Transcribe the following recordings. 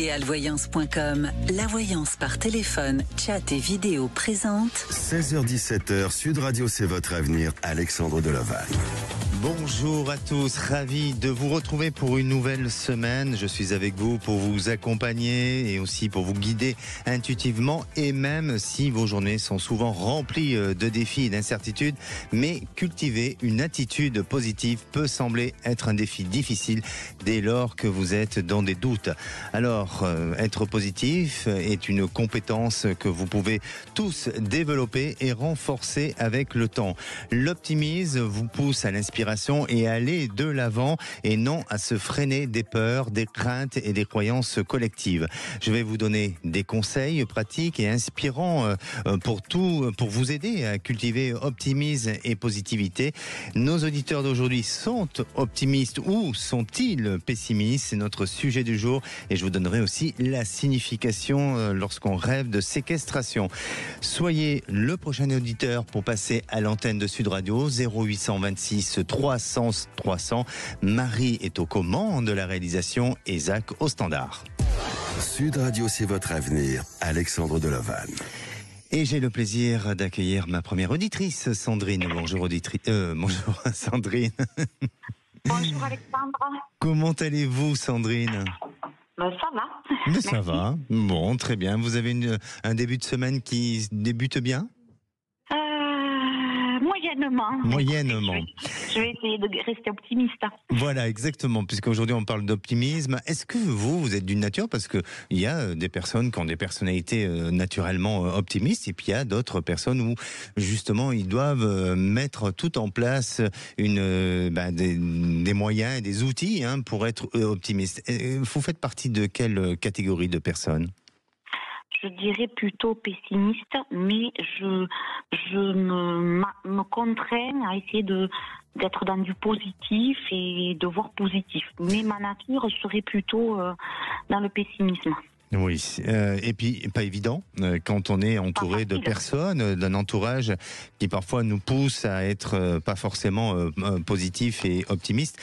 Idealvoyance.com, la voyance par téléphone, chat et vidéo présente. 16h-17h, Sud Radio, c'est votre avenir, Alexandre Delaval. Bonjour à tous, ravi de vous retrouver pour une nouvelle semaine. Je suis avec vous pour vous accompagner et aussi pour vous guider intuitivement, et même si vos journées sont souvent remplies de défis et d'incertitudes, mais cultiver une attitude positive peut sembler être un défi difficile dès lors que vous êtes dans des doutes. Alors, être positif est une compétence que vous pouvez tous développer et renforcer avec le temps. L'optimisme vous pousse à l'inspiration et à aller de l'avant et non à se freiner des peurs, des craintes et des croyances collectives. Je vais vous donner des conseils pratiques et inspirants pour vous aider à cultiver optimisme et positivité. Nos auditeurs d'aujourd'hui sont optimistes ou sont-ils pessimistes? C'est notre sujet du jour et je vous donnerai aussi la signification lorsqu'on rêve de séquestration. Soyez le prochain auditeur pour passer à l'antenne de Sud Radio 0826 300 300. Marie est aux commandes de la réalisation et Zach au standard. Sud Radio, c'est votre avenir, Alexandre Delaval. Et j'ai le plaisir d'accueillir ma première auditrice, Sandrine. Bonjour bonjour Sandrine. Bonjour Alexandre. Comment allez-vous, Sandrine? Ça va. Mais ça va. Bon, très bien. Vous avez un début de semaine qui débute bien? Moyennement. Je vais essayer de rester optimiste. Voilà, exactement, puisqu'aujourd'hui on parle d'optimisme. Est-ce que vous êtes d'une nature, parce qu'il y a des personnes qui ont des personnalités naturellement optimistes, et puis il y a d'autres personnes où justement ils doivent mettre tout en place des moyens et des outils pour être optimistes. Vous faites partie de quelle catégorie de personnes? Je dirais plutôt pessimiste, mais je me contrains à essayer d'être dans du positif et de voir positif. Mais ma nature serait plutôt dans le pessimisme. Oui, et puis pas évident quand on est entouré de personnes, d'un entourage qui parfois nous pousse à être pas forcément positif et optimiste.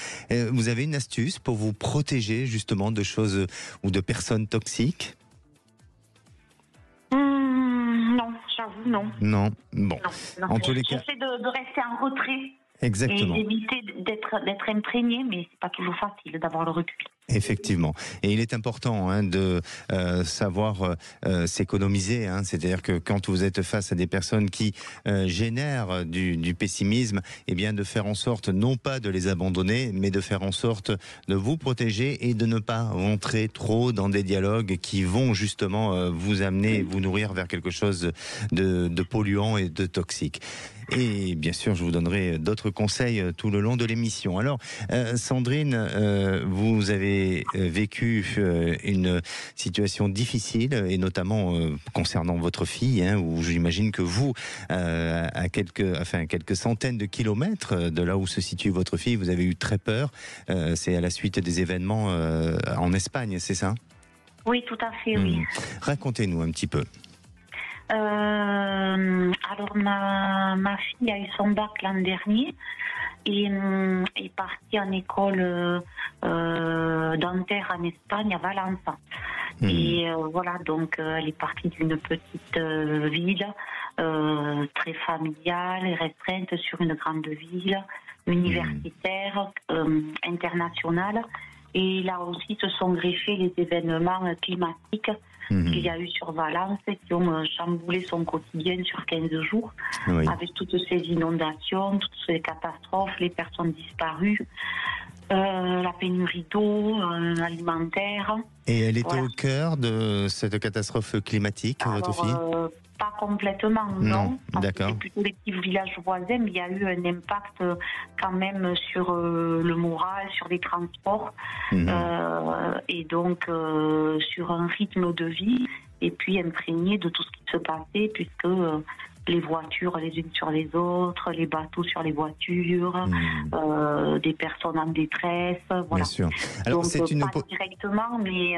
Vous avez une astuce pour vous protéger justement de choses ou de personnes toxiques? Non, j'avoue, non. Non, bon. Non. En tous les cas, j'essaie de rester en retrait. Exactement. Et d'éviter d'être imprégné, mais c'est pas toujours facile d'avoir le recul. Effectivement. Et il est important de savoir s'économiser. C'est-à-dire que quand vous êtes face à des personnes qui génèrent du pessimisme, eh bien de faire en sorte, non pas de les abandonner, mais de faire en sorte de vous protéger et de ne pas rentrer trop dans des dialogues qui vont justement vous amener, vous nourrir vers quelque chose de polluant et de toxique. Et bien sûr, je vous donnerai d'autres conseils tout le long de l'émission. Alors, Sandrine, vous avez vécu une situation difficile, et notamment concernant votre fille, où j'imagine que vous, à quelques centaines de kilomètres de là où se situe votre fille, vous avez eu très peur. C'est à la suite des événements en Espagne, c'est ça? Oui, tout à fait, oui. Racontez-nous un petit peu. Alors ma fille a eu son bac l'an dernier et est partie en école dentaire en Espagne, à Valence. Et voilà, donc elle est partie d'une petite ville très familiale et restreinte sur une grande ville universitaire, internationale. Et là aussi se sont greffés les événements climatiques qu'il y a eu sur Valence, qui ont chamboulé son quotidien sur 15 jours, avec toutes ces inondations, toutes ces catastrophes, les personnes disparues, la pénurie d'eau, alimentaire. Et elle était au cœur de cette catastrophe climatique, votre fille? Pas complètement, non. D'accord. C'est plutôt les petits villages voisins, mais il y a eu un impact quand même sur le moral, sur les transports, et donc sur un rythme de vie, et puis imprégné de tout ce qui se passait, puisque les voitures les unes sur les autres, les bateaux sur les voitures, des personnes en détresse, voilà. Bien sûr. Alors, donc pas directement, mais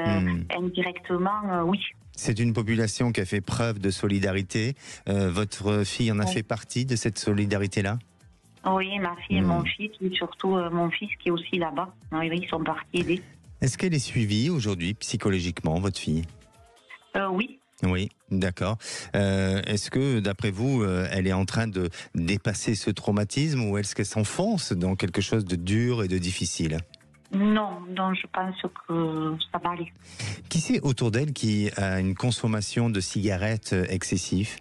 indirectement, oui. C'est une population qui a fait preuve de solidarité. Votre fille en a fait partie de cette solidarité-là? Oui, ma fille et mon fils, et surtout mon fils qui est aussi là-bas. Oui, ils sont partis aider. Est-ce qu'elle est suivie aujourd'hui psychologiquement, votre fille ? Oui. Oui, d'accord. Est-ce que, d'après vous, elle est en train de dépasser ce traumatisme ou est-ce qu'elle s'enfonce dans quelque chose de dur et de difficile ? Non, je pense que ça va aller. Qui c'est autour d'elle qui a une consommation de cigarettes excessive ?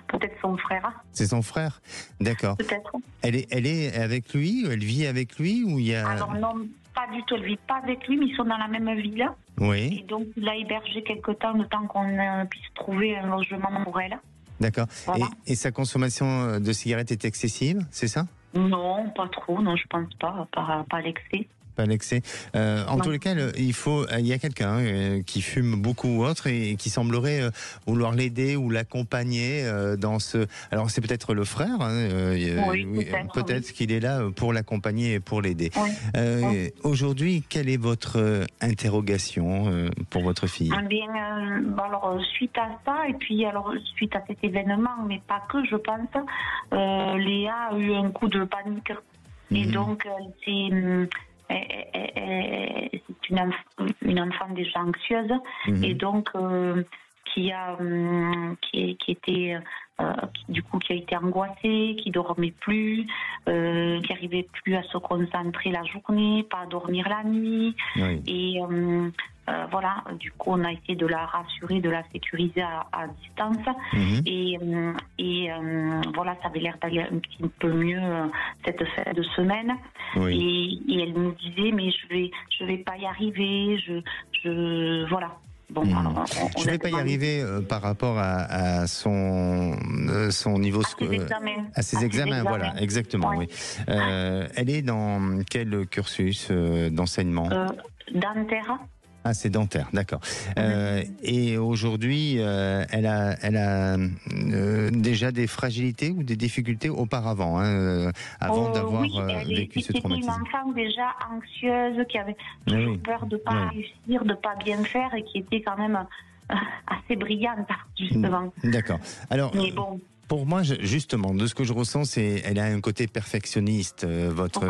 Peut-être son frère. C'est son frère ? D'accord. Peut-être. Elle est avec lui ? Elle vit avec lui ou il y a... Alors non, pas du tout. Elle vit pas avec lui, mais ils sont dans la même ville. Oui. Et donc, il a hébergé quelque temps, le temps qu'on puisse trouver un logement pour elle. D'accord. Voilà. Et sa consommation de cigarettes est excessive, c'est ça ? Non, pas trop. Non, je pense pas. Pas l'excès. Pas l'excès. En tous les cas, il y a quelqu'un qui fume beaucoup ou autre et qui semblerait vouloir l'aider ou l'accompagner dans ce. Alors c'est peut-être le frère. Oui, peut-être qu'il est là pour l'accompagner et pour l'aider. Oui. Aujourd'hui, quelle est votre interrogation pour votre fille ? Eh bien, alors suite à ça et puis alors suite à cet événement, mais pas que, je pense, Léa a eu un coup de panique et donc c'est une enfant déjà anxieuse et donc qui a été angoissée, qui dormait plus, qui arrivait plus à se concentrer la journée, pas à dormir la nuit. Oui. Et voilà, du coup on a essayé de la rassurer, de la sécuriser à distance. Et voilà, ça avait l'air d'aller un petit peu mieux cette fin de semaine. Oui. Et elle nous disait mais je vais pas y arriver, voilà. Bon, alors, je ne vais pas y arriver par rapport à son niveau à ses examens, voilà, exactement. Oui. Elle est dans quel cursus d'enseignement ? Dentaire. Ah, c'est dentaire, d'accord. Et aujourd'hui, elle a déjà des fragilités ou des difficultés auparavant, avant d'avoir vécu ce traumatisme. C'était une enfant déjà anxieuse, qui avait toujours peur de ne pas réussir, de ne pas bien faire, et qui était quand même assez brillante, justement. D'accord. Alors, mais bon. Pour moi, justement, de ce que je ressens, c'est elle a un côté perfectionniste, votre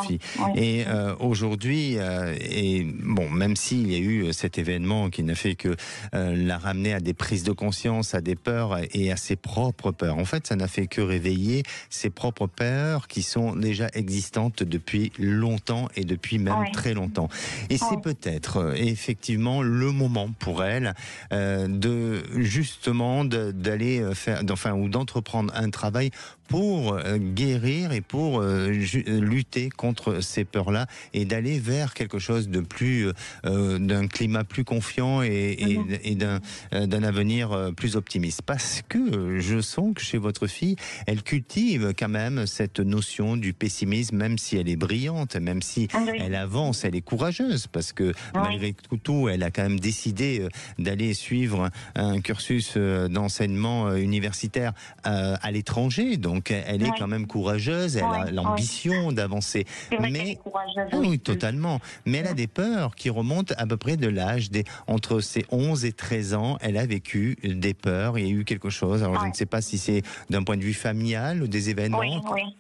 fille. Oui. Et aujourd'hui, et bon, même s'il y a eu cet événement qui n'a fait que la ramener à des prises de conscience, à des peurs et à ses propres peurs. En fait, ça n'a fait que réveiller ses propres peurs qui sont déjà existantes depuis longtemps et depuis même très longtemps. Et c'est peut-être effectivement le moment pour elle de justement d'aller faire, ou d'entreprendre un travail pour guérir et pour lutter contre ces peurs-là et d'aller vers quelque chose de plus, d'un climat plus confiant et d'un avenir plus optimiste. Parce que je sens que chez votre fille, elle cultive quand même cette notion du pessimisme, même si elle est brillante, même si elle avance, elle est courageuse, parce que malgré tout, elle a quand même décidé d'aller suivre un cursus d'enseignement universitaire à l'étranger. Donc elle est quand même courageuse, elle a l'ambition d'avancer. Mais courageuse, oui, totalement. Mais elle a des peurs qui remontent à peu près de l'âge entre ses 11 et 13 ans. Elle a vécu des peurs, il y a eu quelque chose. Alors je ne sais pas si c'est d'un point de vue familial ou des événements.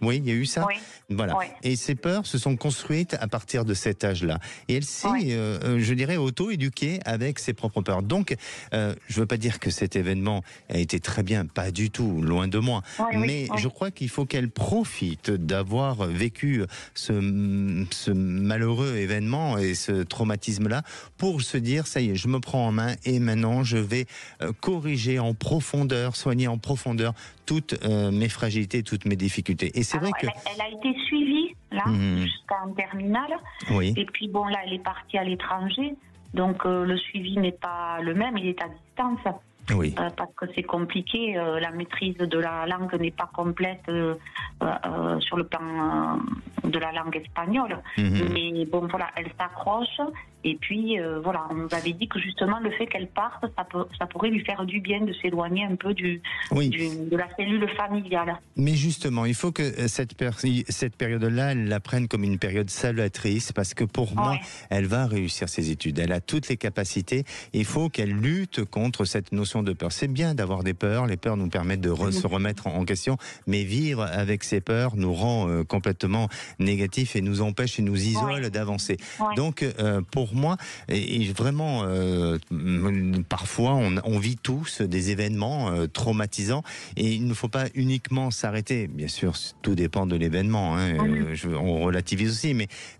Oui, il y a eu ça. Voilà. Et ces peurs se sont construites à partir de cet âge-là. Et elle s'est, je dirais, auto-éduquée avec ses propres peurs. Donc, je ne veux pas dire que cet événement a été très bien, pas du tout, loin de moi. Mais je crois qu'il faut qu'elle profite d'avoir vécu ce malheureux événement et ce traumatisme-là pour se dire, ça y est, je me prends en main et maintenant je vais corriger en profondeur, soigner en profondeur toutes mes fragilités, toutes mes difficultés. Et c'est vrai que... Elle a été suivie, là, jusqu'en terminale. Et puis bon, là, elle est partie à l'étranger. Donc le suivi n'est pas le même, il est à distance. Parce que c'est compliqué, la maîtrise de la langue n'est pas complète sur le plan de la langue espagnole. Mais bon, voilà, elle s'accroche Et puis, voilà, on nous avait dit que justement, le fait qu'elle parte, ça pourrait lui faire du bien de s'éloigner un peu de la cellule familiale. Mais justement, il faut que cette période-là, elle la prenne comme une période salvatrice, parce que pour moi, elle va réussir ses études. Elle a toutes les capacités. Il faut qu'elle lutte contre cette notion de peur. C'est bien d'avoir des peurs. Les peurs nous permettent de se remettre en question, mais vivre avec ces peurs nous rend complètement négatifs et nous empêche et nous isole d'avancer. Donc, pour moi, et vraiment, parfois, on vit tous des événements traumatisants, et il ne faut pas uniquement s'arrêter. Bien sûr, tout dépend de l'événement. On relativise aussi,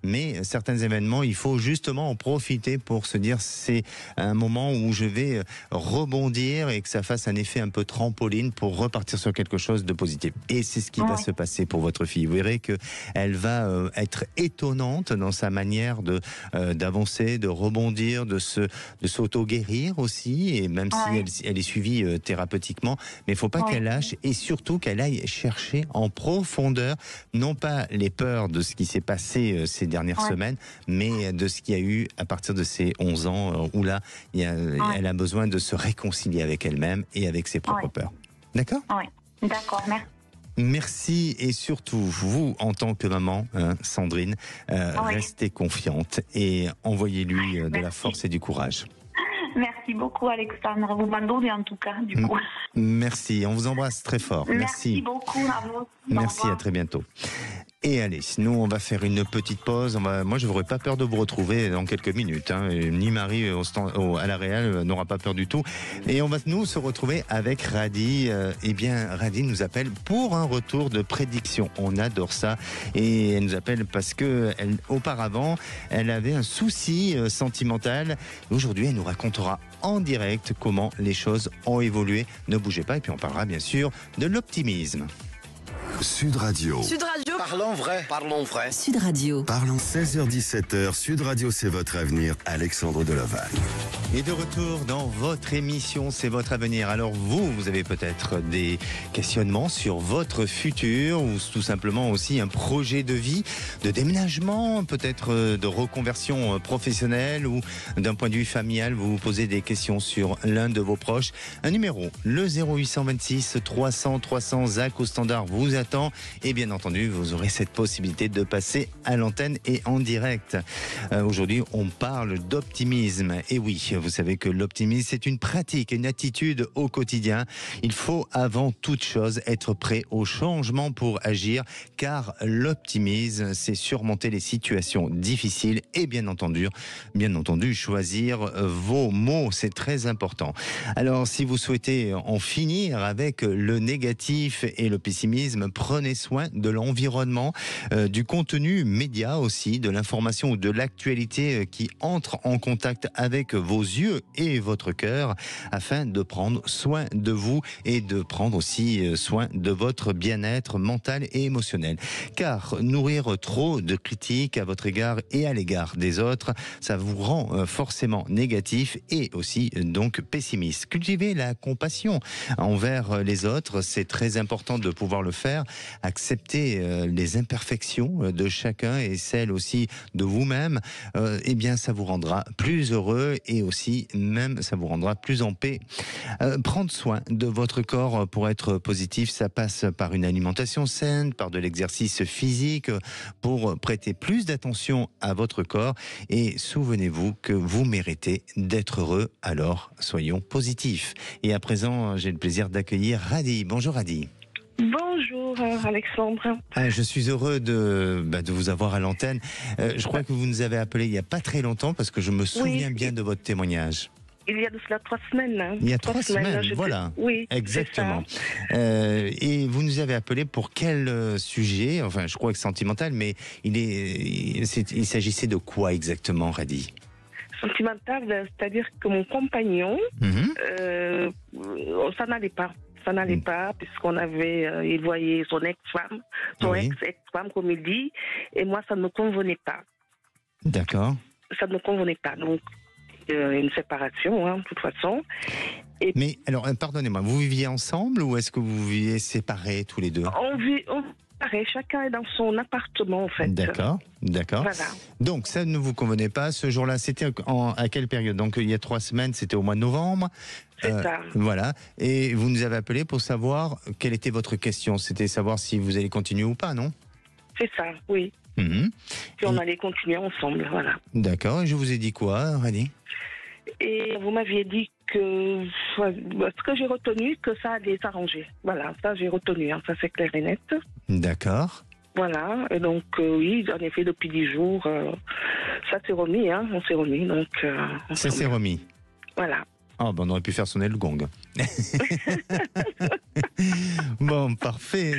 mais certains événements, il faut justement en profiter pour se dire c'est un moment où je vais rebondir et que ça fasse un effet un peu trampoline pour repartir sur quelque chose de positif. Et c'est ce qui va se passer pour votre fille. Vous verrez qu'elle va être étonnante dans sa manière d'avancer, de rebondir, de s'auto-guérir aussi, et même si elle est suivie thérapeutiquement, mais il ne faut pas qu'elle lâche, et surtout qu'elle aille chercher en profondeur, non pas les peurs de ce qui s'est passé ces dernières semaines, mais de ce qu'il y a eu à partir de ses 11 ans, où là, elle a besoin de se réconcilier avec elle-même et avec ses propres peurs. D'accord ? Oui, d'accord, merci. Merci, et surtout, vous, en tant que maman, Sandrine, restez confiante et envoyez-lui de la force et du courage. Merci beaucoup, Alexandre. Vous m'en donnez en tout cas, du coup. Merci, on vous embrasse très fort. Merci beaucoup à vous. Merci, à très bientôt. Et allez, nous on va faire une petite pause. Moi je n'aurais pas peur de vous retrouver dans quelques minutes. Ni Marie à la Réal n'aura pas peur du tout. Et on va nous se retrouver avec Radi. Radi nous appelle pour un retour de prédiction. On adore ça. Et elle nous appelle parce que auparavant, elle avait un souci sentimental. Aujourd'hui, elle nous racontera en direct comment les choses ont évolué. Ne bougez pas, et puis on parlera bien sûr de l'optimisme. Sud Radio. Sud Radio. Parlons vrai. Parlons vrai. Sud Radio. Parlons 16h-17h. Sud Radio, c'est votre avenir. Alexandre Delovac. Et de retour dans votre émission, c'est votre avenir. Alors vous avez peut-être des questionnements sur votre futur, ou tout simplement aussi un projet de vie, de déménagement, peut-être de reconversion professionnelle, ou d'un point de vue familial, vous vous posez des questions sur l'un de vos proches. Un numéro, le 0826 300 300, Zach au standard vous attend, et bien entendu vous aurez cette possibilité de passer à l'antenne et en direct. Aujourd'hui on parle d'optimisme, et oui, vous savez que l'optimisme c'est une pratique, une attitude au quotidien. Il faut avant toute chose être prêt au changement pour agir, car l'optimisme c'est surmonter les situations difficiles et bien entendu choisir vos mots, c'est très important. Alors si vous souhaitez en finir avec le négatif et le pessimisme, prenez soin de l'environnement, du contenu média aussi, de l'information ou de l'actualité qui entre en contact avec vos yeux et votre cœur, afin de prendre soin de vous et de prendre aussi soin de votre bien-être mental et émotionnel. Car nourrir trop de critiques à votre égard et à l'égard des autres, ça vous rend forcément négatif et aussi donc pessimiste. Cultivez la compassion envers les autres, c'est très important de pouvoir le faire. Accepter les imperfections de chacun et celles aussi de vous-même, eh bien ça vous rendra plus heureux et aussi même ça vous rendra plus en paix. Prendre soin de votre corps pour être positif, ça passe par une alimentation saine, par de l'exercice physique, pour prêter plus d'attention à votre corps, et souvenez-vous que vous méritez d'être heureux, alors soyons positifs. Et à présent, j'ai le plaisir d'accueillir Radi. Bonjour Radi. Bonjour Alexandre. Je suis heureux de vous avoir à l'antenne. Je crois que vous nous avez appelé il n'y a pas très longtemps, parce que je me souviens bien de votre témoignage. Il y a de cela 3 semaines. Il y a 3 semaines, voilà. Oui, exactement. Et vous nous avez appelé pour quel sujet? Enfin, je crois que sentimental, mais il s'agissait de quoi exactement, Radi? Sentimental, c'est-à-dire que mon compagnon, ça n'allait pas. Ça n'allait pas, puisqu'on avait, il voyait son ex-femme, ex-femme, comme il dit, et moi, ça ne me convenait pas. D'accord. Ça ne me convenait pas, donc une séparation, de toute façon. Mais alors, pardonnez-moi, vous viviez ensemble ou est-ce que vous viviez séparés tous les deux? On vit séparés, chacun est dans son appartement en fait. D'accord. Voilà. Donc ça ne vous convenait pas ce jour-là. C'était à quelle période? Donc il y a 3 semaines, c'était au mois de novembre. C'est ça. Voilà. Et vous nous avez appelé pour savoir quelle était votre question. C'était savoir si vous allez continuer ou pas, non? C'est ça, oui. Puis on allait continuer ensemble, voilà. D'accord. Et je vous ai dit quoi, Rani? Et vous m'aviez dit que ce que j'ai retenu, que ça allait s'arranger. Voilà, ça j'ai retenu, hein, ça c'est clair et net. D'accord. Voilà, et donc oui, en effet, depuis 10 jours, ça s'est remis, hein, on s'est remis. Donc, Ça s'est remis. Voilà. Ah, ben on aurait pu faire sonner le gong. Bon, parfait.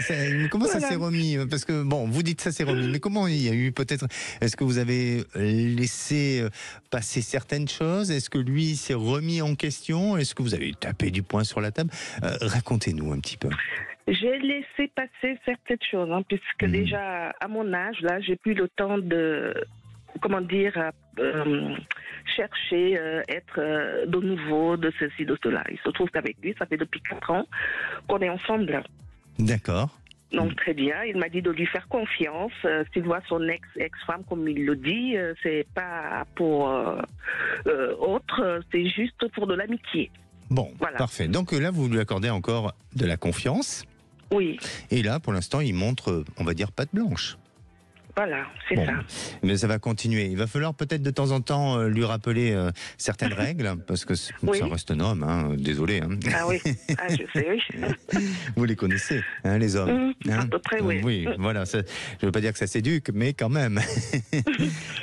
Comment ça s'est remis? Parce que, bon, vous dites ça s'est remis, mais comment il y a eu peut-être... Est-ce que vous avez laissé passer certaines choses? Est-ce que lui s'est remis en question? Est-ce que vous avez tapé du poing sur la table? Racontez-nous un petit peu. J'ai laissé passer certaines choses, hein, puisque déjà, à mon âge, là, j'ai plus le temps de... Comment dire, chercher, être de nouveau, de ceci, de cela. Il se trouve qu'avec lui, ça fait depuis 4 ans qu'on est ensemble. D'accord. Donc très bien, il m'a dit de lui faire confiance. S'il voit son ex-femme, comme il le dit, c'est pas pour autre, c'est juste pour de l'amitié. Bon, voilà. Parfait. Donc là, vous lui accordez encore de la confiance. Oui. Et là, pour l'instant, il montre, on va dire, patte blanche. Voilà, c'est ça. Mais ça va continuer. Il va falloir peut-être de temps en temps lui rappeler certaines règles, parce que ça reste un homme, hein, désolé. Hein. Ah oui, je sais, oui. Vous les connaissez, hein, les hommes. À peu près, oui. Oui, voilà. Ça, je ne veux pas dire que ça s'éduque, mais quand même.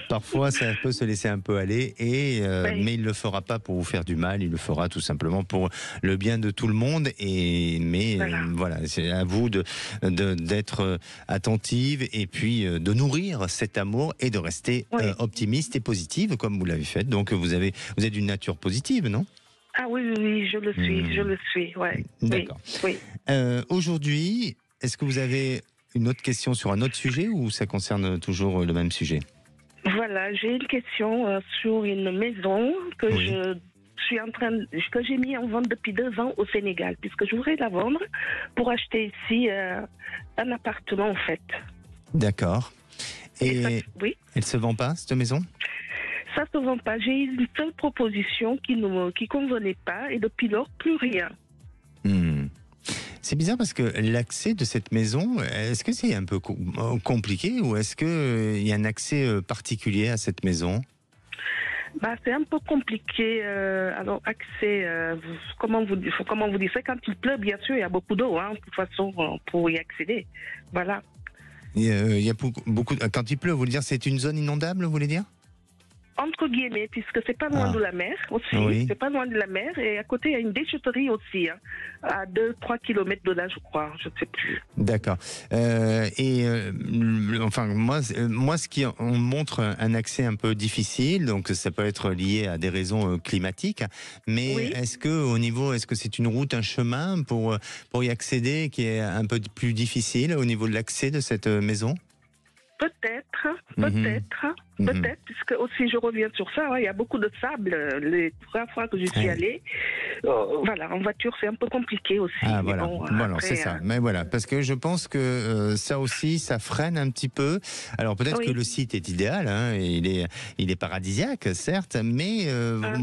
Parfois, ça peut se laisser un peu aller, mais il ne le fera pas pour vous faire du mal, il le fera tout simplement pour le bien de tout le monde. Mais voilà, c'est à vous d'être attentive et puis de nourrir cet amour et de rester optimiste et positive comme vous l'avez fait. Donc vous êtes d'une nature positive, non? Ah oui, je le suis, ouais. D'accord. Oui. Aujourd'hui, est-ce que vous avez une autre question sur un autre sujet ou ça concerne toujours le même sujet? Voilà, j'ai une question sur une maison que que j'ai mis en vente depuis 2 ans au Sénégal, puisque je voudrais la vendre pour acheter ici un appartement en fait. D'accord. Et elle se vend pas, cette maison? Ça se vend pas. J'ai eu une seule proposition qui convenait pas et depuis lors, plus rien. C'est bizarre parce que l'accès de cette maison, est-ce que c'est un peu compliqué ou est-ce qu'il y a un accès particulier à cette maison? C'est un peu compliqué. Alors, accès, comment vous dire ça? Quand il pleut, bien sûr, il y a beaucoup d'eau, hein, de toute façon, pour y accéder. Voilà. Il y a beaucoup. Quand il pleut, vous voulez dire, c'est une zone inondable, vous voulez dire? Entre guillemets, puisque c'est pas loin de la mer aussi. Oui. C'est pas loin de la mer et à côté il y a une déchetterie aussi, hein, à 2-3 kilomètres de là, je crois, je ne sais plus. D'accord. Enfin, moi, ce qui on montre un accès un peu difficile, donc ça peut être lié à des raisons climatiques. Mais est-ce que c'est une route, un chemin pour y accéder qui est un peu plus difficile au niveau de l'accès de cette maison? Peut-être, puisque aussi je reviens sur ça, il y a beaucoup de sable. Les 3 fois que je suis allée, en voiture c'est un peu compliqué aussi. Ah voilà, c'est ça. Mais voilà, parce que je pense que ça aussi, ça freine un petit peu. Alors peut-être que le site est idéal, hein, et il est paradisiaque, certes, mais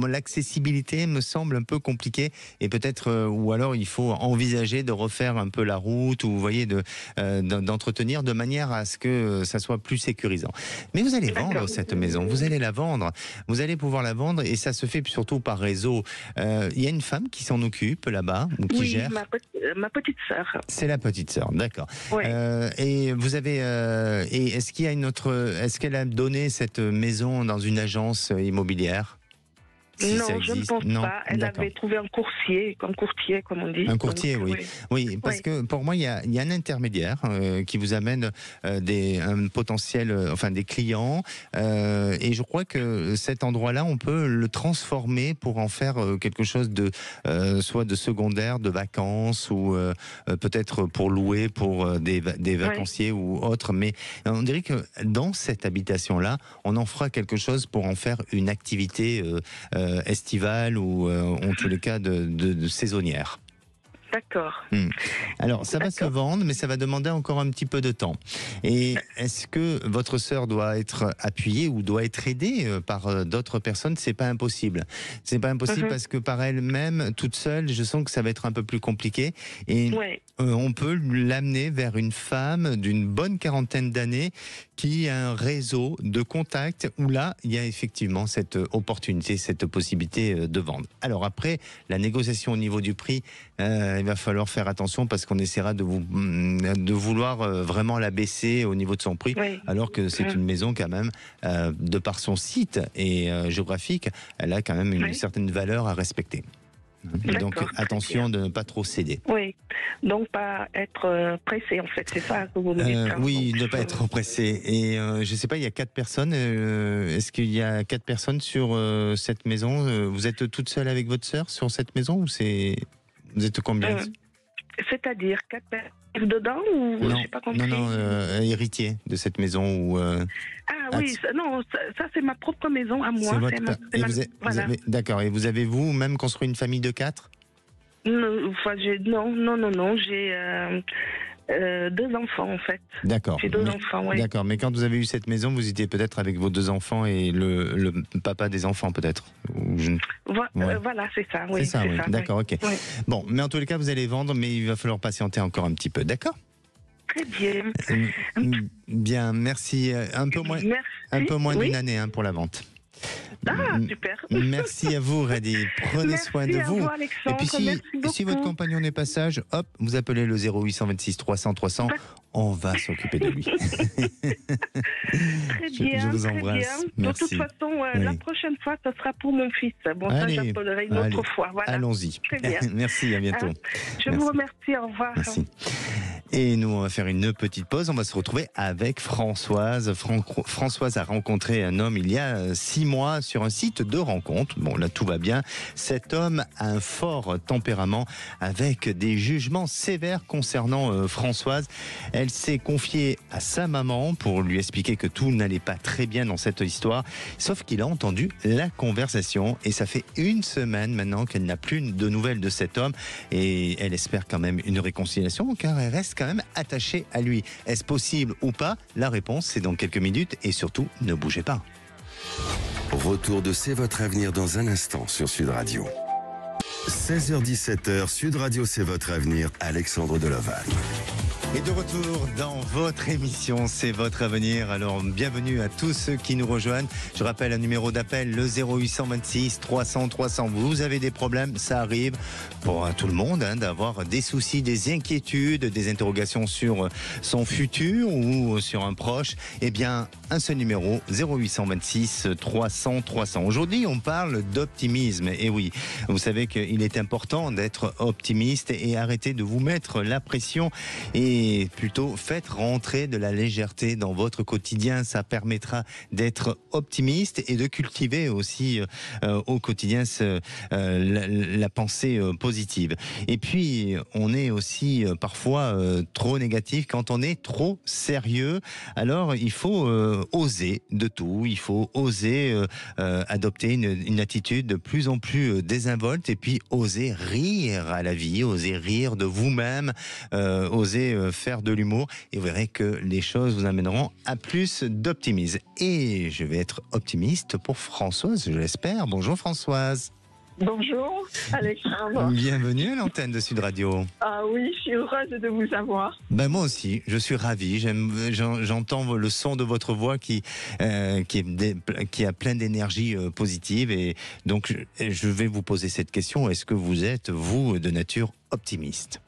l'accessibilité me semble un peu compliquée et peut-être, ou alors il faut envisager de refaire un peu la route, ou vous voyez, d'entretenir de manière à ce que ça soit plus sécurisant. Mais vous allez vendre cette maison, vous allez la vendre, vous allez pouvoir la vendre et ça se fait surtout par réseau. Il y a une femme qui s'en occupe là-bas, ou qui gère? Ma petite sœur. C'est la petite sœur, d'accord. Oui. Et vous avez, et est-ce qu'elle a donné cette maison dans une agence immobilière? Non, je ne pense pas. Elle avait trouvé un courtier, comme on dit. Un courtier, oui, parce que pour moi, il y a un intermédiaire qui vous amène un potentiel, des clients. Et je crois que cet endroit-là, on peut le transformer pour en faire quelque chose de soit de secondaire, de vacances, ou peut-être pour louer pour des vacanciers ou autres. Mais on dirait que dans cette habitation-là, on en fera quelque chose pour en faire une activité estivale ou en tous les cas de saisonnière. D'accord. Alors, ça va se vendre, mais ça va demander encore un petit peu de temps. Et est-ce que votre sœur doit être appuyée ou doit être aidée par d'autres personnes? C'est pas impossible. C'est pas impossible parce que par elle-même, toute seule, je sens que ça va être un peu plus compliqué. Et on peut l'amener vers une femme d'une bonne quarantaine d'années qui a un réseau de contacts où là, il y a effectivement cette opportunité, cette possibilité de vendre. Alors après, la négociation au niveau du prix, il va falloir faire attention parce qu'on essaiera de vouloir vraiment la baisser au niveau de son prix, alors que c'est une maison quand même, de par son site et géographique, elle a quand même une certaine valeur à respecter. Donc attention de ne pas trop céder. Oui, donc pas être pressé en fait, c'est ça que vous me dites. Oui, ne pas être pressé. Et je ne sais pas, il y a 4 personnes. Est-ce qu'il y a 4 personnes sur cette maison? Vous êtes toute seule avec votre sœur sur cette maison ou vous êtes combien? C'est-à-dire 4 personnes dedans ou non, j'ai pas compris. Non, héritier de cette maison ou. Ah oui, ça c'est ma propre maison à moi. D'accord. Et vous avez vous-même construit une famille de 4? Non, j'ai 2 enfants en fait. D'accord. J'ai 2 enfants, oui. D'accord, mais quand vous avez eu cette maison, vous étiez peut-être avec vos 2 enfants et le papa des enfants peut-être. Voilà, c'est ça. Oui, c'est ça. D'accord, ok. Oui. Bon, mais en tous les cas, vous allez vendre, mais il va falloir patienter encore un petit peu, d'accord? Très bien. Bien, merci. Un peu moins d'une année pour la vente. Ah, super. Merci à vous, Radi. Prenez soin de vous. Alexandre. Et puis si votre compagnon n'est pas sage, hop, vous appelez le 0826 300 300. On va s'occuper de lui. Très bien. Je vous embrasse. Merci. De toute façon, la prochaine fois, ça sera pour mon fils. Bon, ça, j'appellerai une autre fois. Voilà. Allons-y. Très bien. Merci, à bientôt. Je vous remercie. Au revoir. Merci. Et nous, on va faire une petite pause. On va se retrouver avec Françoise. Françoise a rencontré un homme il y a 6 mois sur un site de rencontre. Bon, là, tout va bien. Cet homme a un fort tempérament avec des jugements sévères concernant Françoise. Elle s'est confiée à sa maman pour lui expliquer que tout n'allait pas très bien dans cette histoire. Sauf qu'il a entendu la conversation et ça fait 1 semaine maintenant qu'elle n'a plus de nouvelles de cet homme. Et elle espère quand même une réconciliation car elle reste quand même attachée à lui. Est-ce possible ou pas? La réponse, c'est dans quelques minutes et surtout, ne bougez pas. Retour de C'est votre avenir dans un instant sur Sud Radio. 16h-17h, Sud Radio C'est votre avenir, Alexandre Deloval. Et de retour dans votre émission, C'est votre avenir. Alors, bienvenue à tous ceux qui nous rejoignent. Je rappelle un numéro d'appel, le 0826 300 300. Vous avez des problèmes, ça arrive pour tout le monde, d'avoir des soucis, des inquiétudes, des interrogations sur son futur ou sur un proche. Eh bien, un seul numéro, 0826 300 300. Aujourd'hui, on parle d'optimisme. Et oui, vous savez qu'il est important d'être optimiste et arrêter de vous mettre la pression et plutôt faites rentrer de la légèreté dans votre quotidien. Ça permettra d'être optimiste et de cultiver aussi au quotidien la pensée positive. Et puis, on est aussi parfois trop négatif quand on est trop sérieux. Alors, il faut oser de tout. Il faut oser adopter une attitude de plus en plus désinvolte et puis oser rire à la vie, oser rire de vous-même, oser faire de l'humour et vous verrez que les choses vous amèneront à plus d'optimisme. Et je vais être optimiste pour Françoise, je l'espère. Bonjour Françoise. Bonjour Alexandre. Bienvenue à l'antenne de Sud Radio. Ah oui, je suis heureuse de vous avoir. Ben moi aussi, je suis ravi. J'entends le son de votre voix qui a plein d'énergie positive et donc je vais vous poser cette question. Est-ce que vous êtes, vous, de nature optimiste?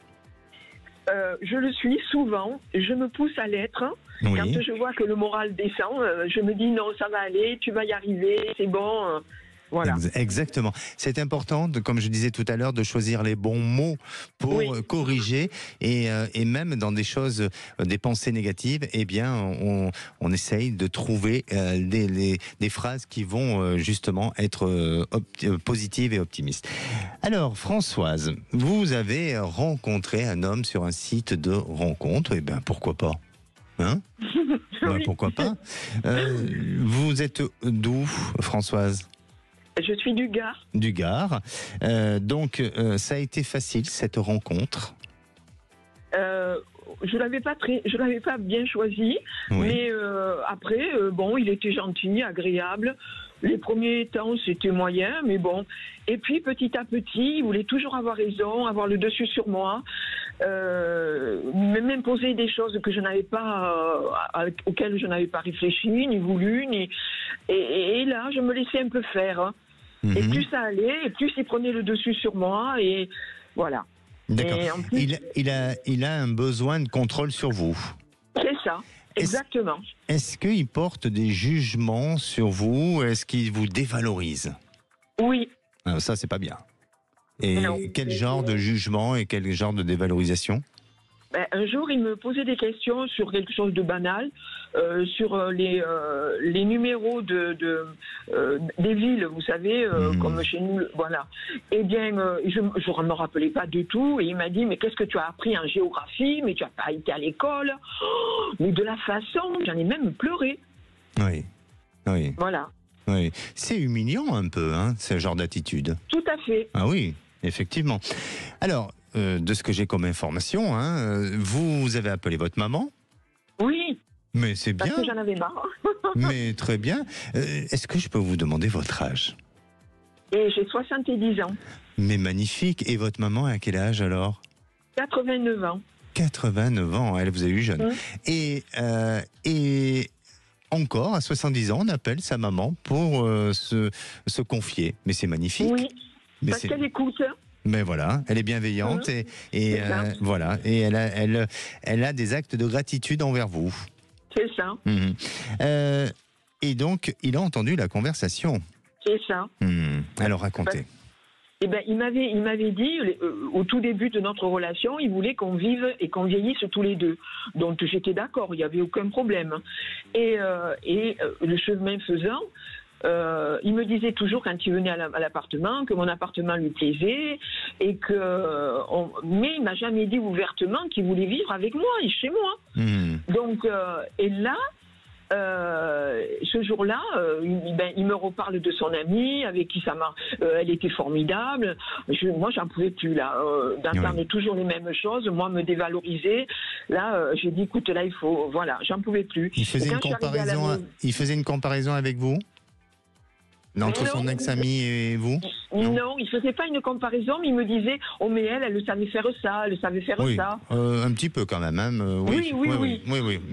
Je le suis souvent, je me pousse à l'être. Oui. Quand je vois que le moral descend, je me dis non, ça va aller, tu vas y arriver, c'est bon. Voilà. Exactement. C'est important, comme je disais tout à l'heure, de choisir les bons mots pour corriger et même dans des choses, des pensées négatives, eh bien, on essaye de trouver des phrases qui vont justement être positives et optimistes. Alors, Françoise, vous avez rencontré un homme sur un site de rencontre, eh bien, pourquoi pas? Oui. Pourquoi pas? Vous êtes d'où, Françoise? Je suis du Gard. Du Gard. Donc, ça a été facile, cette rencontre? Je l'avais pas bien choisi, oui. Mais après, bon, il était gentil, agréable. Les premiers temps, c'était moyen, mais bon. Et puis, petit à petit, il voulait toujours avoir raison, avoir le dessus sur moi, même poser des choses que je n'avais pas, auxquelles je n'avais pas réfléchi, ni voulu, et là, je me laissais un peu faire. Hein. Et plus ça allait, et plus il prenait le dessus sur moi, et voilà. D'accord. Plus... Il a un besoin de contrôle sur vous. C'est ça, exactement. Est-ce qu'il porte des jugements sur vous? Est-ce qu'il vous dévalorise? Oui. Alors ça, c'est pas bien. Et non. Quel genre de jugement et quel genre de dévalorisation? Un jour, il me posait des questions sur quelque chose de banal, sur les numéros des villes, vous savez, comme chez nous, voilà. Eh bien, je ne me rappelais pas du tout, et il m'a dit, mais qu'est-ce que tu as appris en géographie? Mais tu n'as pas été à l'école? Mais de la façon, j'en ai même pleuré. Oui, oui. Voilà. Oui. C'est humiliant un peu, hein, ce genre d'attitude. Tout à fait. Ah oui, effectivement. Alors... de ce que j'ai comme information, hein, vous avez appelé votre maman? Oui. Mais c'est bien. Parce que j'en avais marre. Mais très bien. Est-ce que je peux vous demander votre âge? Et j'ai 70 ans. Mais magnifique. Et votre maman à quel âge alors? 89 ans. 89 ans, elle vous a eu jeune. Et encore, à 70 ans, on appelle sa maman pour se confier. Mais c'est magnifique. Oui, mais parce qu'elle écoute. Mais voilà, elle est bienveillante et voilà, et elle a des actes de gratitude envers vous. C'est ça. Et donc, il a entendu la conversation. C'est ça. Alors, racontez. Eh ben, il m'avait dit, au tout début de notre relation, il voulait qu'on vive et qu'on vieillisse tous les deux. Donc, j'étais d'accord, il n'y avait aucun problème. Et le chemin faisant, il me disait toujours quand il venait à l'appartement que mon appartement lui plaisait mais il m'a jamais dit ouvertement qu'il voulait vivre avec moi et chez moi. Donc et là ce jour-là, il me reparle de son amie avec qui elle était formidable. Moi, j'en pouvais plus là, d'entendre toujours les mêmes choses, moi me dévaloriser. Là, j'ai dit écoute, là il faut, voilà, j'en pouvais plus. Il faisait une comparaison avec vous? Entre son ex-ami et vous? Non, il ne faisait pas une comparaison, mais il me disait oh mais elle savait faire ça, elle savait faire ça. Un petit peu quand même, hein. Oui,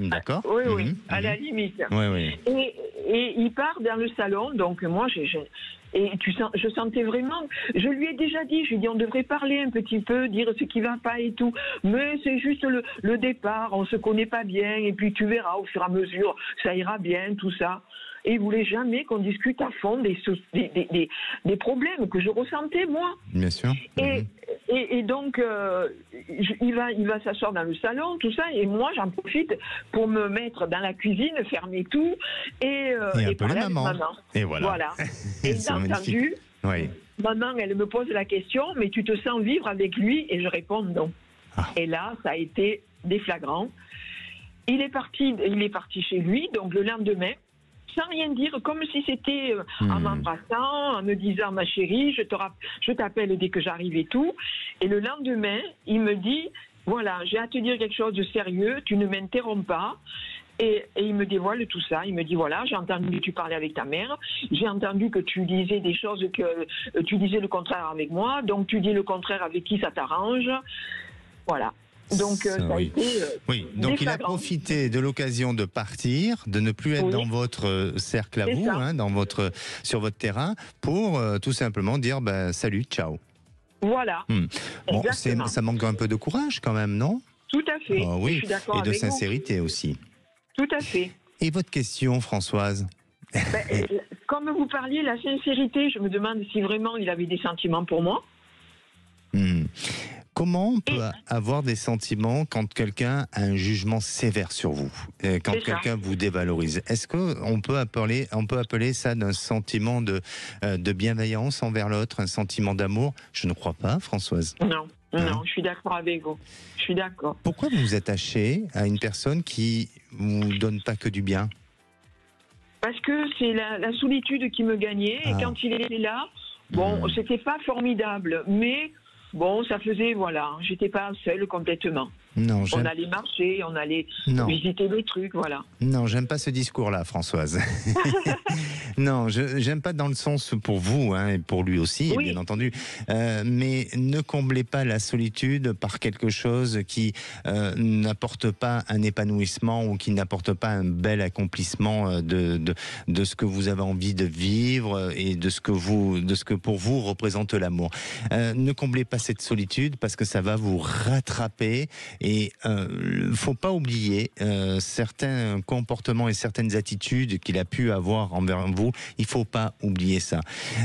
d'accord. Oui, à la limite. Et il part dans le salon, donc moi je sentais vraiment, je lui ai déjà dit, je lui ai dit on devrait parler un petit peu, dire ce qui va pas et tout, mais c'est juste le départ, on se connaît pas bien, et puis tu verras au fur et à mesure, ça ira bien, tout ça. Et il ne voulait jamais qu'on discute à fond des problèmes que je ressentais, moi. Bien sûr. Et donc, il va s'asseoir dans le salon, tout ça, et moi, j'en profite pour me mettre dans la cuisine, fermer tout, et appeler maman. Et voilà. Et bien entendu, maman, elle me pose la question, mais tu te sens vivre avec lui? Et je réponds non. Et là, ça a été déflagrant. Il est parti chez lui, donc le lendemain, sans rien dire, comme si c'était en m'embrassant, en me disant ma chérie, je t'appelle dès que j'arrive et tout. Et le lendemain, il me dit voilà, j'ai à te dire quelque chose de sérieux, tu ne m'interromps pas. Et il me dévoile tout ça. Il me dit voilà, j'ai entendu que tu parlais avec ta mère, j'ai entendu que tu disais des choses, que tu disais le contraire avec moi, donc tu dis le contraire avec qui ça t'arrange. Voilà. Donc, ça a été, donc il a profité de l'occasion de partir, de ne plus être dans votre cercle à vous, hein, sur votre terrain, pour tout simplement dire salut, ciao. Voilà. Bon, ça manque un peu de courage quand même, non? Tout à fait. Oui. Je suis d'accord et de avec sincérité aussi. Tout à fait. Et votre question, Françoise? Comme vous parliez, la sincérité, je me demande si vraiment il avait des sentiments pour moi. Comment on peut avoir des sentiments quand quelqu'un a un jugement sévère sur vous, quand quelqu'un vous dévalorise? Est-ce qu'on peut appeler ça d'un sentiment de bienveillance envers l'autre, un sentiment d'amour? Je ne crois pas, Françoise. Non, je suis d'accord avec vous. Je suis d'accord. Pourquoi vous vous attachez à une personne qui vous donne pas que du bien? Parce que c'est la solitude qui me gagnait. Et quand il était là, bon, c'était pas formidable. Mais bon, ça faisait, voilà, j'étais pas seule complètement. Non, on allait marcher, on allait visiter des trucs, voilà. Non, j'aime pas ce discours-là, Françoise. Non, j'aime pas dans le sens pour vous, hein, et pour lui aussi, bien entendu. Mais ne comblez pas la solitude par quelque chose qui n'apporte pas un épanouissement ou qui n'apporte pas un bel accomplissement de ce que vous avez envie de vivre et de ce que pour vous représente l'amour. Ne comblez pas cette solitude parce que ça va vous rattraper. Et faut pas oublier certains comportements et certaines attitudes qu'il a pu avoir envers vous. Il faut pas oublier ça.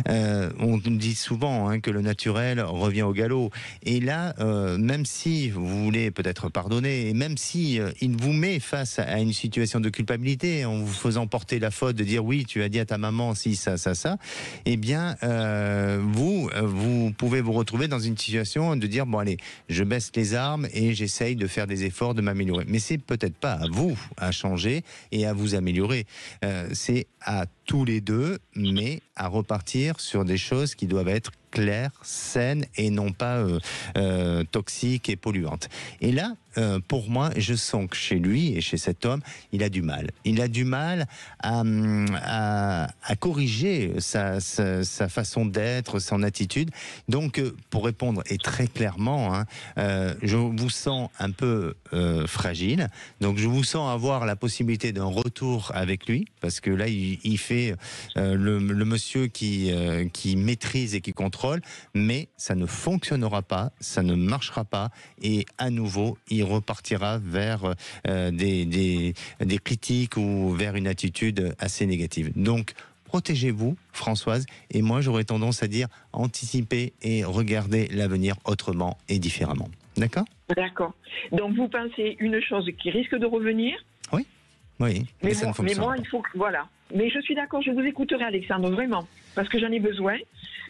On dit souvent que le naturel revient au galop. Et là, même si vous voulez peut-être pardonner, et même si il vous met face à une situation de culpabilité en vous faisant porter la faute de dire oui, tu as dit à ta maman si ça, eh bien vous pouvez vous retrouver dans une situation de dire bon allez, je baisse les armes et j'essaye de faire des efforts, de m'améliorer. Mais c'est peut-être pas à vous à changer et à vous améliorer. C'est à tous les deux, mais à repartir sur des choses qui doivent être claires, saines et non pas toxiques et polluantes. Et là, pour moi, je sens que chez lui et chez cet homme, il a du mal. Il a du mal à corriger sa façon d'être, son attitude. Donc, pour répondre et très clairement, je vous sens un peu fragile. Donc, je vous sens avoir la possibilité d'un retour avec lui, parce que là, il fait le monsieur qui maîtrise et qui contrôle, mais ça ne fonctionnera pas, ça ne marchera pas, et à nouveau, il repartira vers des critiques ou vers une attitude assez négative. Donc, protégez-vous, Françoise, et moi j'aurais tendance à dire anticipez et regardez l'avenir autrement et différemment. D'accord ? D'accord. Donc vous pensez une chose qui risque de revenir ? Oui. Oui, mais moi, il faut que... Voilà. Mais je suis d'accord, je vous écouterai, Alexandre, vraiment, parce que j'en ai besoin.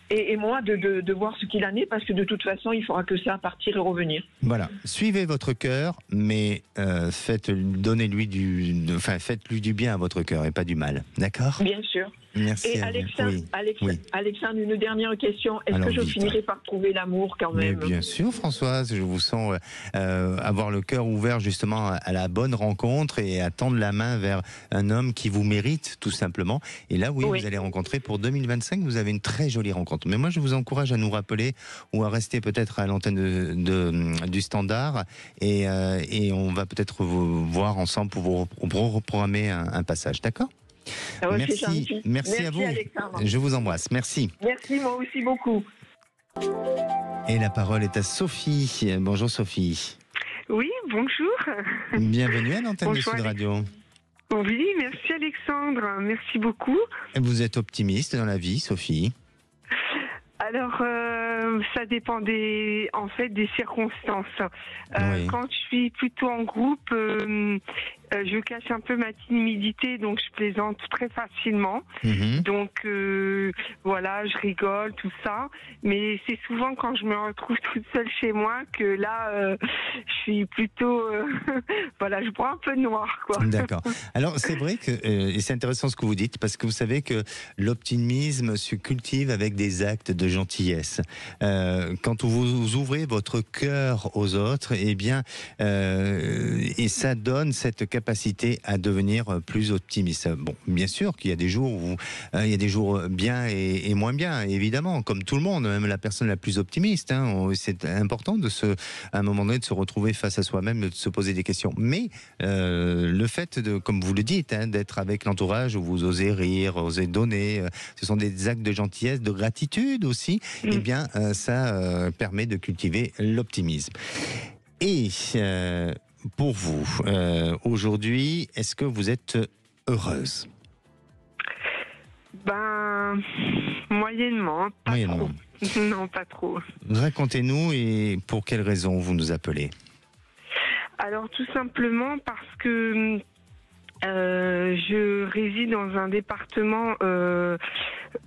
Et moi, de voir ce qu'il en est, parce que de toute façon, il faudra que ça partir et revenir. Voilà. Suivez votre cœur, mais faites-lui du bien à votre cœur et pas du mal. D'accord ? Bien sûr. Merci. Et Alexandre, une dernière question. Est-ce que je finirai par trouver l'amour quand même ? Mais bien sûr, Françoise, je vous sens avoir le cœur ouvert justement à la bonne rencontre et à tendre la main vers un homme qui vous mérite, tout simplement. Et là, oui, vous allez rencontrer pour 2025, vous avez une très jolie rencontre. Mais moi, je vous encourage à nous rappeler ou à rester peut-être à l'antenne du Standard et on va peut-être vous voir ensemble pour vous reprogrammer un passage. D'accord ? Merci à vous. Alexandre. Je vous embrasse. Merci. Merci, moi aussi beaucoup. Et la parole est à Sophie. Bonjour Sophie. Oui, bonjour. Bienvenue à l'antenne de Sud Radio. Oui, merci Alexandre. Merci beaucoup. Vous êtes optimiste dans la vie, Sophie ? Alors, ça dépend des circonstances. Quand je suis plutôt en groupe, je cache un peu ma timidité, donc je plaisante très facilement. Donc voilà, je rigole, tout ça. Mais c'est souvent quand je me retrouve toute seule chez moi que là, je suis plutôt, voilà, je bois un peu noir, quoi. D'accord. Alors c'est vrai que et c'est intéressant ce que vous dites parce que vous savez que l'optimisme se cultive avec des actes de gentillesse. Quand vous ouvrez votre cœur aux autres, eh bien, et ça donne cette capacité à devenir plus optimiste. Bon, bien sûr qu'il y a des jours où il y a des jours bien et moins bien, évidemment, comme tout le monde, même la personne la plus optimiste. C'est important à un moment donné de se retrouver face à soi-même, de se poser des questions. Mais le fait de, comme vous le dites, d'être avec l'entourage où vous osez rire, osez donner, ce sont des actes de gentillesse, de gratitude aussi. Eh bien, ça permet de cultiver l'optimisme. Et pour vous, aujourd'hui, est-ce que vous êtes heureuse ? Moyennement. Moyennement. Trop. Non, pas trop. Racontez-nous et pour quelles raisons vous nous appelez ? Alors, tout simplement parce que je réside dans un département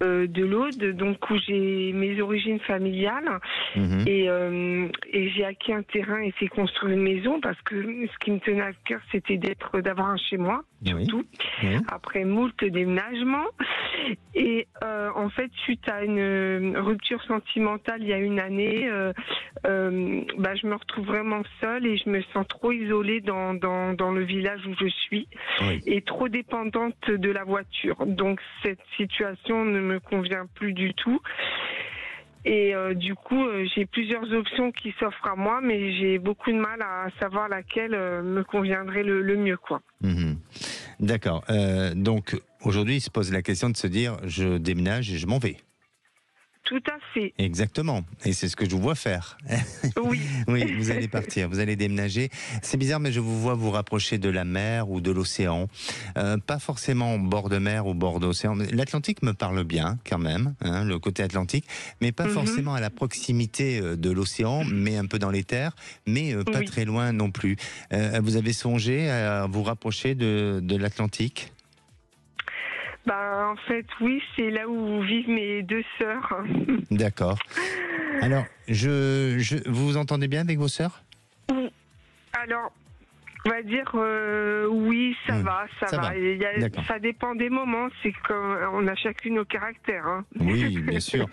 de l'Aude, donc où j'ai mes origines familiales, et j'ai acquis un terrain et fait construire une maison parce que ce qui me tenait à cœur, c'était d'avoir un chez moi. surtout, après moult déménagements. Et en fait, suite à une rupture sentimentale il y a une année, je me retrouve vraiment seule et je me sens trop isolée dans le village où je suis et trop dépendante de la voiture. Donc cette situation ne me convient plus du tout. Et du coup, j'ai plusieurs options qui s'offrent à moi, mais j'ai beaucoup de mal à savoir laquelle me conviendrait le mieux, quoi. D'accord. Donc aujourd'hui, il se pose la question de se dire, je déménage et je m'en vais. Tout à fait. Exactement. Et c'est ce que je vous vois faire. Oui. Oui, vous allez partir, vous allez déménager. C'est bizarre, mais je vous vois vous rapprocher de la mer ou de l'océan. Pas forcément bord de mer ou bord d'océan. L'Atlantique me parle bien, quand même, le côté atlantique, mais pas forcément à la proximité de l'océan, mais un peu dans les terres, mais pas très loin non plus. Vous avez songé à vous rapprocher de l'Atlantique ? En fait, oui, c'est là où vivent mes deux sœurs. D'accord. Alors, vous vous entendez bien avec vos sœurs ? Alors, on va dire oui, ça va. Ça dépend des moments, c'est qu'on a chacune nos caractères. Oui, bien sûr.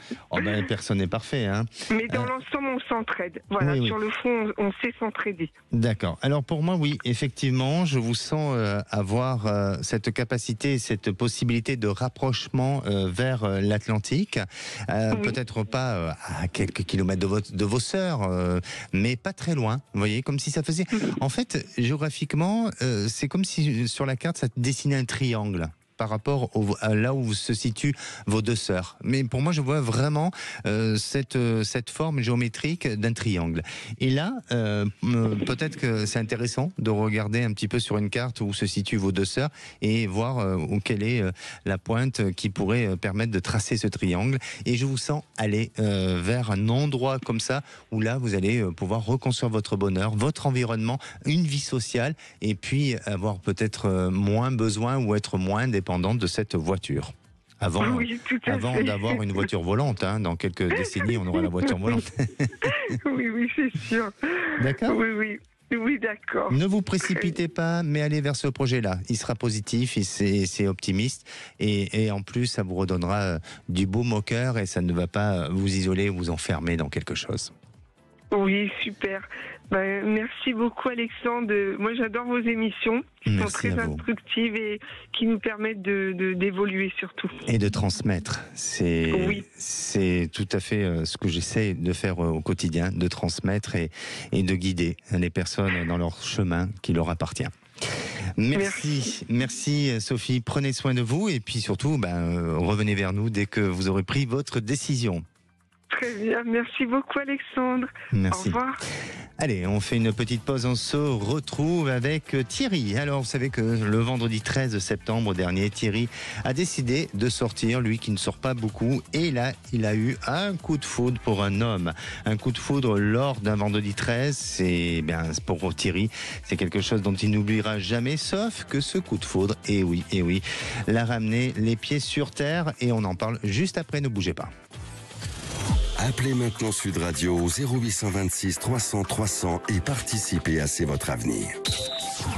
Personne n'est parfait. Mais dans l'ensemble, on s'entraide. Voilà, sur le fond, on sait s'entraider. D'accord. Alors pour moi, oui, effectivement, je vous sens avoir cette capacité, cette possibilité de rapprochement vers l'Atlantique. Peut-être pas à quelques kilomètres de vos sœurs, mais pas très loin. Vous voyez, comme si ça faisait... En fait, géographiquement, c'est comme si sur la carte, ça dessinait un triangle par rapport à là où se situent vos deux sœurs. Mais pour moi, je vois vraiment cette forme géométrique d'un triangle. Et là, peut-être que c'est intéressant de regarder un petit peu sur une carte où se situent vos deux sœurs et voir quelle est la pointe qui pourrait permettre de tracer ce triangle. Et je vous sens aller vers un endroit comme ça où là, vous allez pouvoir reconstruire votre bonheur, votre environnement, une vie sociale et puis avoir peut-être moins besoin ou être moins dépendante de cette voiture. Avant d'avoir une voiture volante, dans quelques décennies, on aura la voiture volante. Oui, c'est sûr. D'accord ? Oui, d'accord. Ne vous précipitez pas, mais allez vers ce projet-là. Il sera positif, c'est optimiste, et en plus, ça vous redonnera du baume au cœur et ça ne va pas vous isoler ou vous enfermer dans quelque chose. Oui, super. Merci beaucoup, Alexandre. Moi, j'adore vos émissions qui sont très instructives et qui nous permettent d'évoluer surtout. Et de transmettre. C'est tout à fait ce que j'essaie de faire au quotidien, de transmettre et de guider les personnes dans leur chemin qui leur appartient. Merci Sophie. Prenez soin de vous et puis surtout, revenez vers nous dès que vous aurez pris votre décision. Très bien, merci beaucoup Alexandre. Merci. Au revoir. Allez, on fait une petite pause, on se retrouve avec Thierry. Alors, vous savez que le vendredi 13 septembre dernier, Thierry a décidé de sortir, lui qui ne sort pas beaucoup. Et là, il a eu un coup de foudre pour un homme. Un coup de foudre lors d'un vendredi 13. Pour Thierry, c'est quelque chose dont il n'oubliera jamais, sauf que ce coup de foudre, et oui, l'a ramené les pieds sur terre. Et on en parle juste après, ne bougez pas. Appelez maintenant Sud Radio au 0826 300 300 et participez à C'est votre avenir.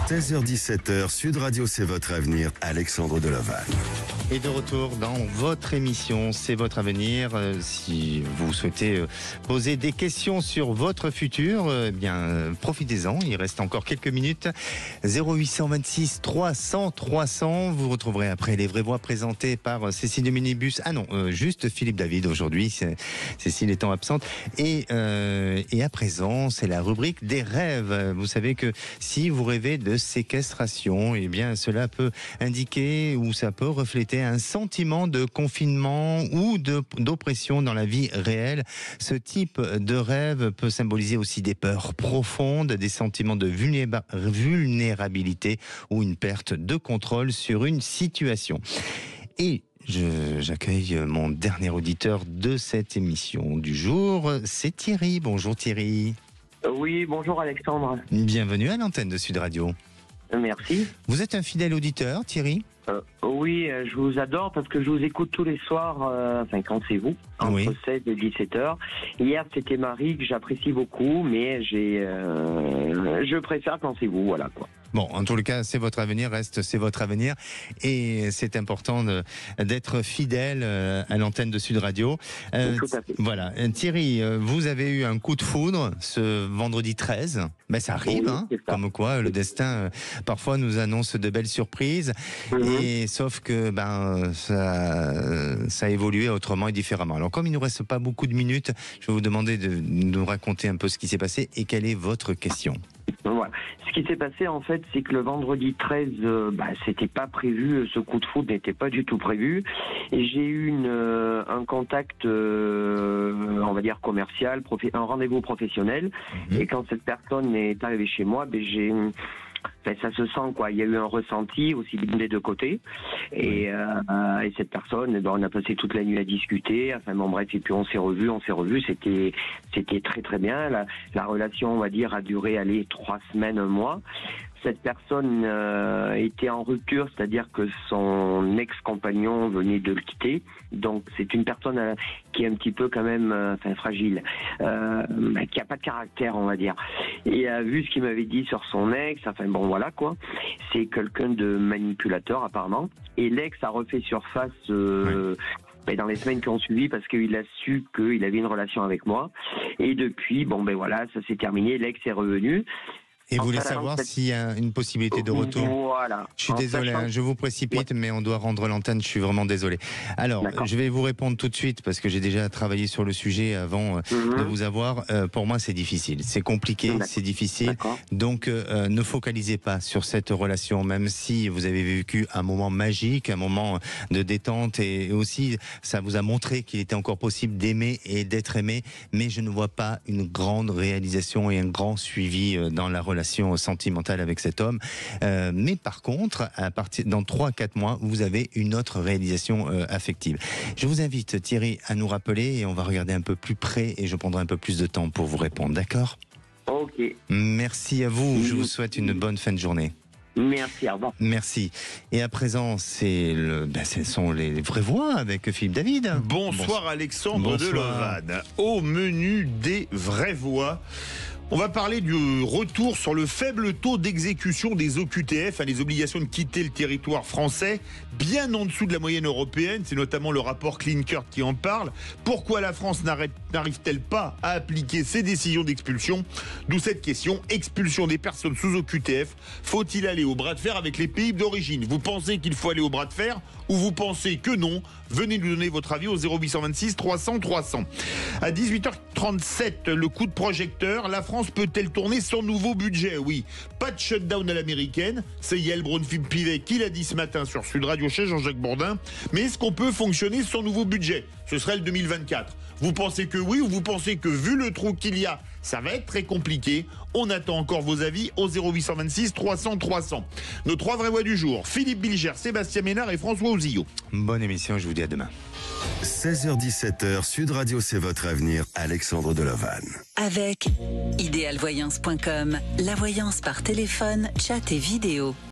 16h-17h, Sud Radio C'est votre avenir, Alexandre Deloval. Et de retour dans votre émission C'est votre avenir. Si vous souhaitez poser des questions sur votre futur, profitez-en, il reste encore quelques minutes. 0826 300 300, vous retrouverez après les vraies voix présentées par Cécile de Minibus. Juste Philippe David aujourd'hui, Cécile étant absente. Et à présent, c'est la rubrique des rêves. Vous savez que si vous rêvez de séquestration, cela peut indiquer ou ça peut refléter un sentiment de confinement ou d'oppression dans la vie réelle. Ce type de rêve peut symboliser aussi des peurs profondes, des sentiments de vulnérabilité ou une perte de contrôle sur une situation. Et j'accueille mon dernier auditeur de cette émission du jour, c'est Thierry. Bonjour Thierry. Oui, bonjour Alexandre. Bienvenue à l'antenne de Sud Radio. Merci. Vous êtes un fidèle auditeur, Thierry ? Oui, je vous adore parce que je vous écoute tous les soirs, quand c'est vous, entre 16 et 17h. Hier, c'était Marie, que j'apprécie beaucoup, mais je préfère quand c'est vous, voilà quoi. Bon, en tout cas, c'est votre avenir, c'est votre avenir. Et c'est important d'être fidèle à l'antenne de Sud Radio. Tout à fait. Voilà. Thierry, vous avez eu un coup de foudre ce vendredi 13. Ben, ça arrive, comme quoi le destin parfois nous annonce de belles surprises. Et sauf que ça a évolué autrement et différemment. Alors comme il ne nous reste pas beaucoup de minutes, je vais vous demander de nous raconter un peu ce qui s'est passé et quelle est votre question. Voilà. Ce qui s'est passé en fait, c'est que le vendredi 13, c'était pas prévu, ce coup de foudre n'était pas du tout prévu. Et j'ai eu un contact, on va dire commercial, un rendez-vous professionnel. Et quand cette personne est arrivée chez moi, ça se sent quoi. Il y a eu un ressenti aussi des deux côtés. Et cette personne, on a passé toute la nuit à discuter. Enfin bon bref, et puis on s'est revus. C'était très très bien. La relation, on va dire, a duré 3 semaines, 1 mois. Cette personne était en rupture, c'est-à-dire que son ex-compagnon venait de le quitter. Donc c'est une personne qui est un petit peu quand même fragile, qui a pas de caractère, on va dire. Et vu ce qu'il m'avait dit sur son ex, voilà quoi. C'est quelqu'un de manipulateur apparemment. Et l'ex a refait surface dans les semaines qui ont suivi parce qu'il a su qu'il avait une relation avec moi. Et depuis, ça s'est terminé. L'ex est revenu. Et vous voulez savoir s'il y a une possibilité de retour? Voilà. Je suis désolé, je vous précipite, mais on doit rendre l'antenne, je suis vraiment désolé. Alors, je vais vous répondre tout de suite, parce que j'ai déjà travaillé sur le sujet avant de vous avoir. Pour moi, c'est difficile, c'est compliqué, c'est difficile. Donc, ne focalisez pas sur cette relation, même si vous avez vécu un moment magique, un moment de détente, et aussi, ça vous a montré qu'il était encore possible d'aimer et d'être aimé, mais je ne vois pas une grande réalisation et un grand suivi dans la relation sentimentale avec cet homme. Mais par contre, dans 3-4 mois, vous avez une autre réalisation affective. Je vous invite, Thierry, à nous rappeler et on va regarder un peu plus près et je prendrai un peu plus de temps pour vous répondre. D'accord ? Ok. Merci à vous. Je vous souhaite une bonne fin de journée. Merci, au revoir. Merci. Et à présent, ce sont les vraies voix avec Philippe David. Bonsoir Alexandre Delovan. Au menu des vraies voix, on va parler du retour sur le faible taux d'exécution des OQTF, les obligations de quitter le territoire français, bien en dessous de la moyenne européenne. C'est notamment le rapport Klinkert qui en parle. Pourquoi la France n'arrive-t-elle pas à appliquer ses décisions d'expulsion? D'où cette question, expulsion des personnes sous OQTF. Faut-il aller au bras de fer avec les pays d'origine? Vous pensez qu'il faut aller au bras de fer ou vous pensez que non? Venez nous donner votre avis au 0826 300 300. À 18h37, le coup de projecteur, la France peut-elle tourner son nouveau budget? Oui, pas de shutdown à l'américaine, c'est Yael Braun-Pivet qui l'a dit ce matin sur Sud Radio chez Jean-Jacques Bourdin, mais est-ce qu'on peut fonctionner son nouveau budget? Ce serait le 2024. Vous pensez que oui ou vous pensez que vu le trou qu'il y a, ça va être très compliqué? On attend encore vos avis au 0826 300 300. Nos 3 vraies voix du jour, Philippe Bilger, Sébastien Ménard et François Ouzillot. Bonne émission, je vous dis à demain. 16h-17h, Sud Radio, c'est votre avenir, Alexandre Delovan. Avec idéalvoyance.com, la voyance par téléphone, chat et vidéo.